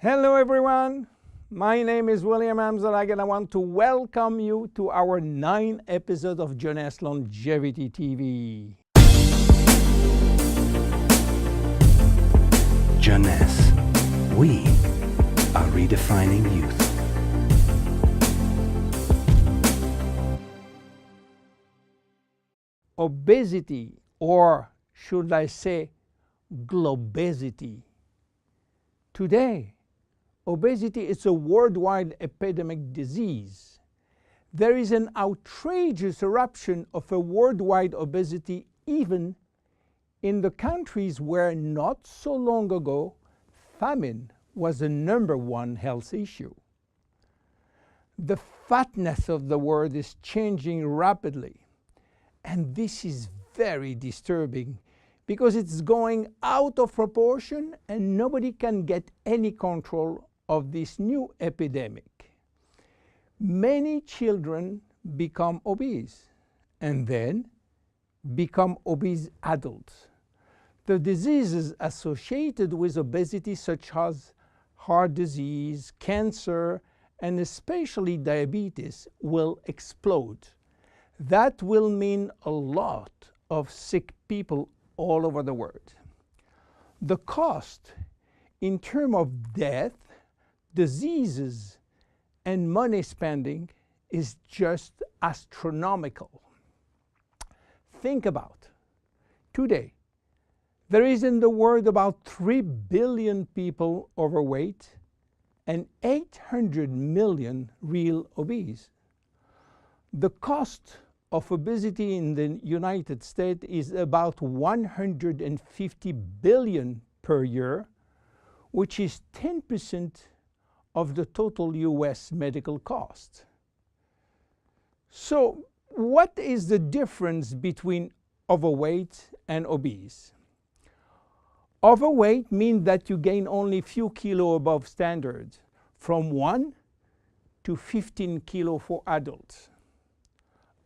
Hello everyone, my name is William Amzalag and I want to welcome you to our 9th episode of Jeunesse Longevity TV. Jeunesse, we are redefining youth. Obesity, or should I say globesity. Today, obesity is a worldwide epidemic disease. There is an outrageous eruption of a worldwide obesity even in the countries where not so long ago famine was the #1 health issue. The fatness of the world is changing rapidly, and this is very disturbing because it's going out of proportion and nobody can get any control of this new epidemic. Many children become obese and then become obese adults. The diseases associated with obesity, such as heart disease, cancer, and especially diabetes, will explode. That will mean a lot of sick people all over the world. The cost in terms of death, diseases, and money spending is just astronomical. Think about today. There is in the world about 3 billion people overweight and 800 million real obese. The cost of obesity in the United States is about $150 billion per year, which is 10% of the total US medical cost. So, what is the difference between overweight and obese? Overweight means that you gain only few kilos above standard, from 1 to 15 kilos for adults.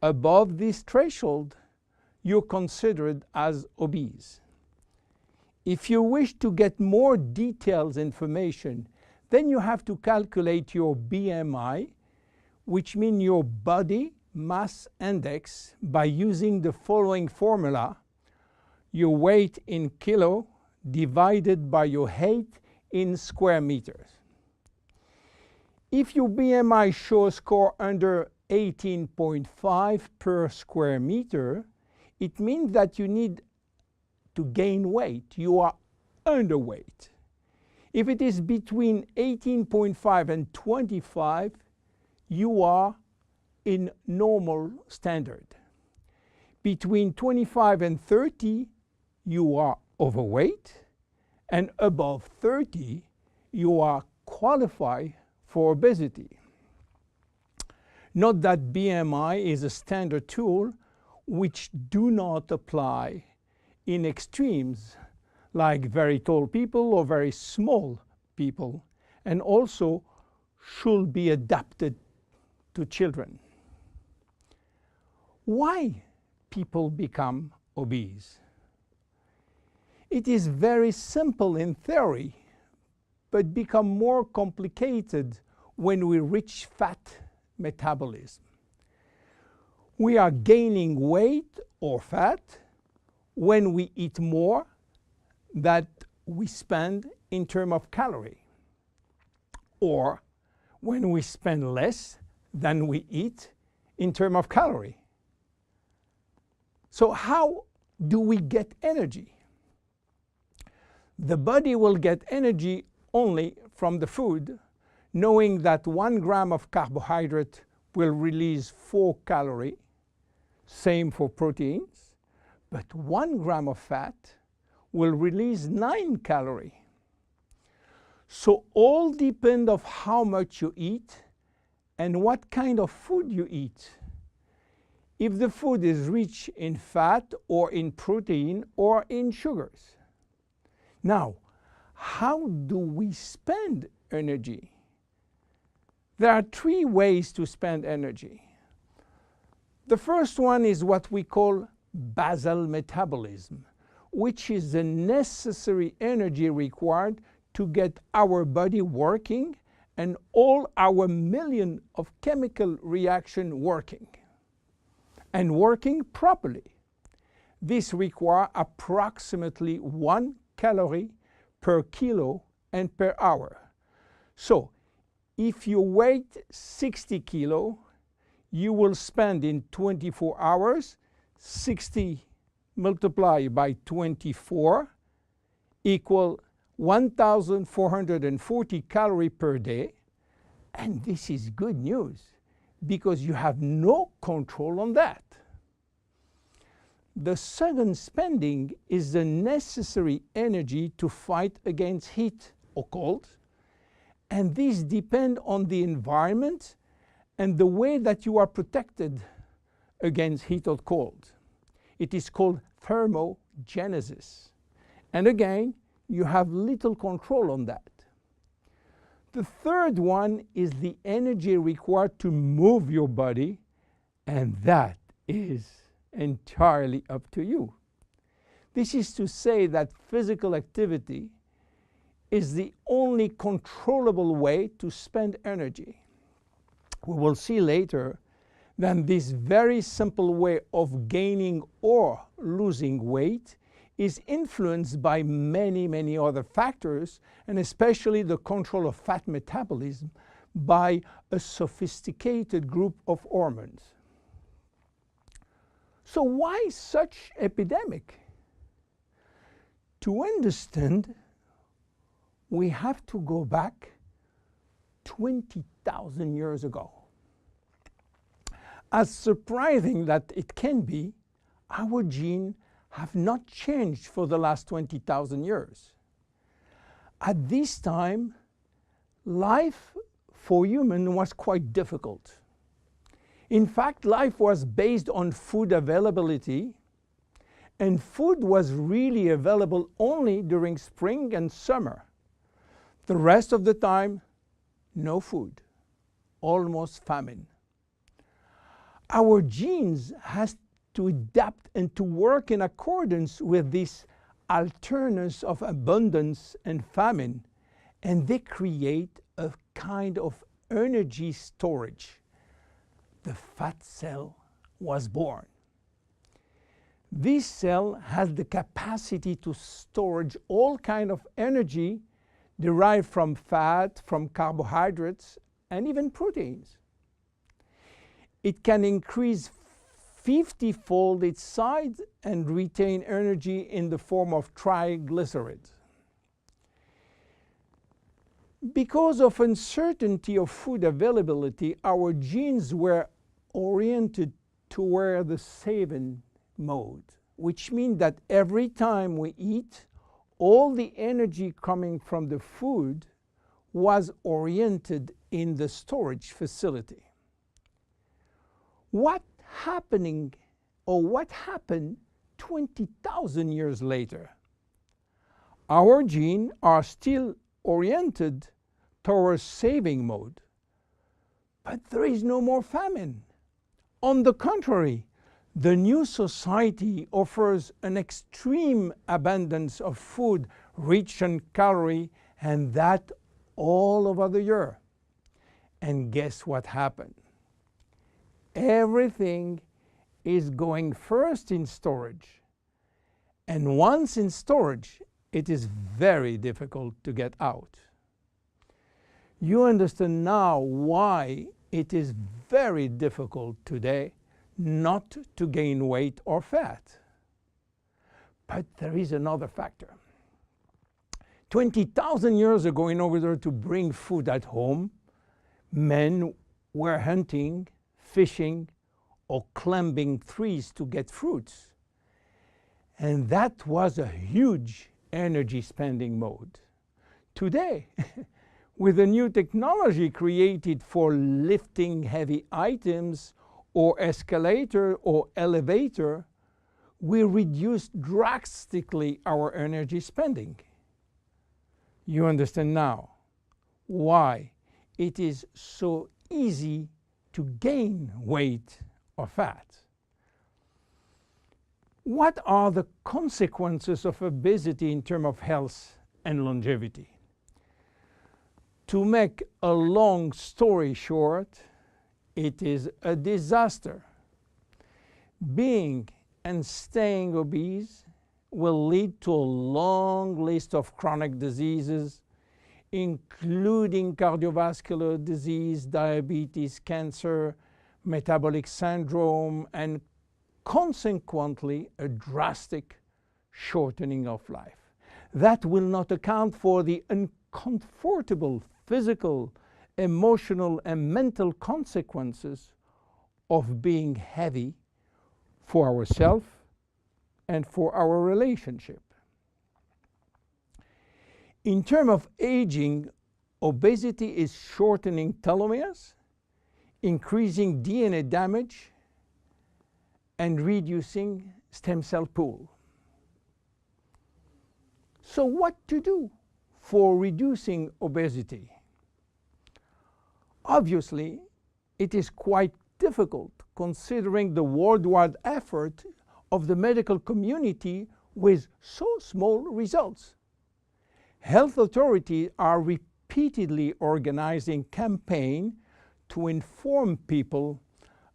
Above this threshold, you're considered as obese. If you wish to get more detailed information, then you have to calculate your BMI, which means your body mass index, by using the following formula: your weight in kilo divided by your height in square meters. If your BMI shows score under 18.5 per square meter, it means that you need to gain weight. You are underweight. If it is between 18.5 and 25, you are in normal standard. Between 25 and 30, you are overweight, and above 30, you are qualified for obesity. Note that BMI is a standard tool which do not apply in extremes like very tall people or very small people, and also should be adapted to children. Why people become obese? It is very simple in theory, but become more complicated when we reach fat metabolism. We are gaining weight or fat when we eat more than we spend in terms of calorie, or when we spend less than we eat in terms of calorie. So how do we get energy? The body will get energy only from the food, knowing that 1 gram of carbohydrate will release 4 calories, same for proteins, but 1 gram of fat will release 9 calories. So all depend on how much you eat and what kind of food you eat. If the food is rich in fat or in protein or in sugars. Now, how do we spend energy? There are 3 ways to spend energy. The first one is what we call basal metabolism, which is the necessary energy required to get our body working and all our million of chemical reaction working and working properly. This requires approximately 1 calorie per kilo and per hour. So if you weigh 60 kilo, you will spend in 24 hours 60 multiplied by 24 equal 1,440 calories per day. And this is good news because you have no control on that. The second spending is the necessary energy to fight against heat or cold. And these depend on the environment and the way that you are protected against heat or cold. It is called thermogenesis. And again, you have little control on that. The third one is the energy required to move your body, and that is entirely up to you. This is to say that physical activity is the only controllable way to spend energy. We will see later that this very simple way of gaining or losing weight is influenced by many other factors, and especially the control of fat metabolism by a sophisticated group of hormones. So why such epidemic? To understand, we have to go back 20,000 years ago. As surprising that it can be, our genes have not changed for the last 20,000 years. At this time, life for humans was quite difficult. In fact, life was based on food availability, and food was really available only during spring and summer. The rest of the time, no food, almost famine. Our genes has to adapt and to work in accordance with this alternance of abundance and famine, and they create a kind of energy storage. The fat cell was born. This cell has the capacity to store all kinds of energy derived from fat, from carbohydrates, and even proteins. It can increase 50-fold its size and retain energy in the form of triglycerides. Because of uncertainty of food availability, our genes were oriented toward the saving mode, which means that every time we eat, all the energy coming from the food was oriented in the storage facility. What happened 20,000 years later? Our genes are still oriented towards saving mode, but there is no more famine. On the contrary, the new society offers an extreme abundance of food rich in calories, and that all over the year. And guess what happened? Everything is going first in storage. And once in storage, it is very difficult to get out. You understand now why it is very difficult today not to gain weight or fat. But there is another factor. 20,000 years ago, in order to bring food at home, men were hunting, fishing, or climbing trees to get fruits. And that was a huge energy spending mode. Today, with the new technology created for lifting heavy items or escalator or elevator, we reduce drastically our energy spending. You understand now why it is so easy to gain weight or fat. What are the consequences of obesity in terms of health and longevity? To make a long story short, it is a disaster. Being and staying obese will lead to a long list of chronic diseases, including cardiovascular disease, diabetes, cancer, metabolic syndrome, and consequently a drastic shortening of life. That will not account for the uncomfortable physical, emotional, and mental consequences of being heavy for ourselves and for our relationship. In terms of aging, obesity is shortening telomeres, increasing DNA damage, and reducing stem cell pool. So what to do for reducing obesity? Obviously, it is quite difficult considering the worldwide effort of the medical community with so small results. Health authorities are repeatedly organizing campaigns to inform people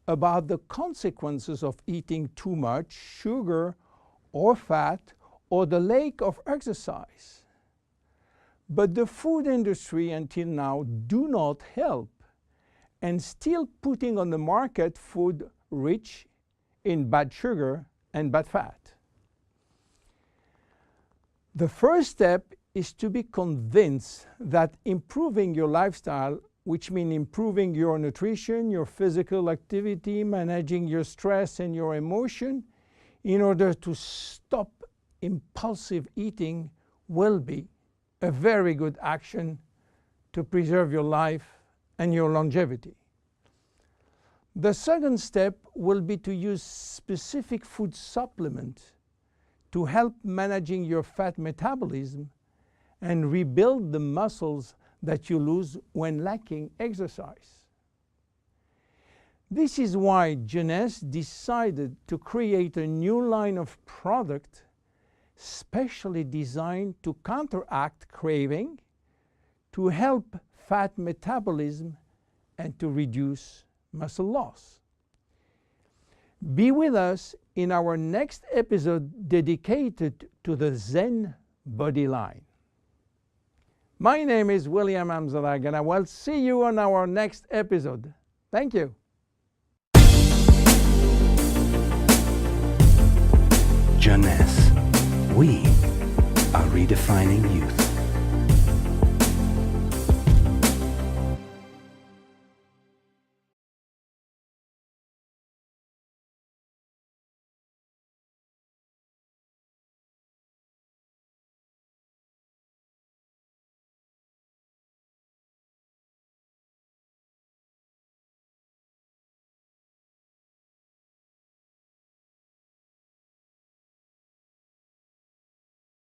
about the consequences of eating too much sugar or fat or the lack of exercise. But the food industry until now do not help and still putting on the market food rich in bad sugar and bad fat. The first step is to be convinced that improving your lifestyle, which means improving your nutrition, your physical activity, managing your stress and your emotion, in order to stop impulsive eating, will be a very good action to preserve your life and your longevity. The second step will be to use specific food supplements to help managing your fat metabolism and rebuild the muscles that you lose when lacking exercise. This is why Jeunesse decided to create a new line of product specially designed to counteract craving, to help fat metabolism, and to reduce muscle loss. Be with us in our next episode dedicated to the Zen Body line. My name is William Amzalag, and I will see you on our next episode. Thank you. Jeunesse. We are redefining youth.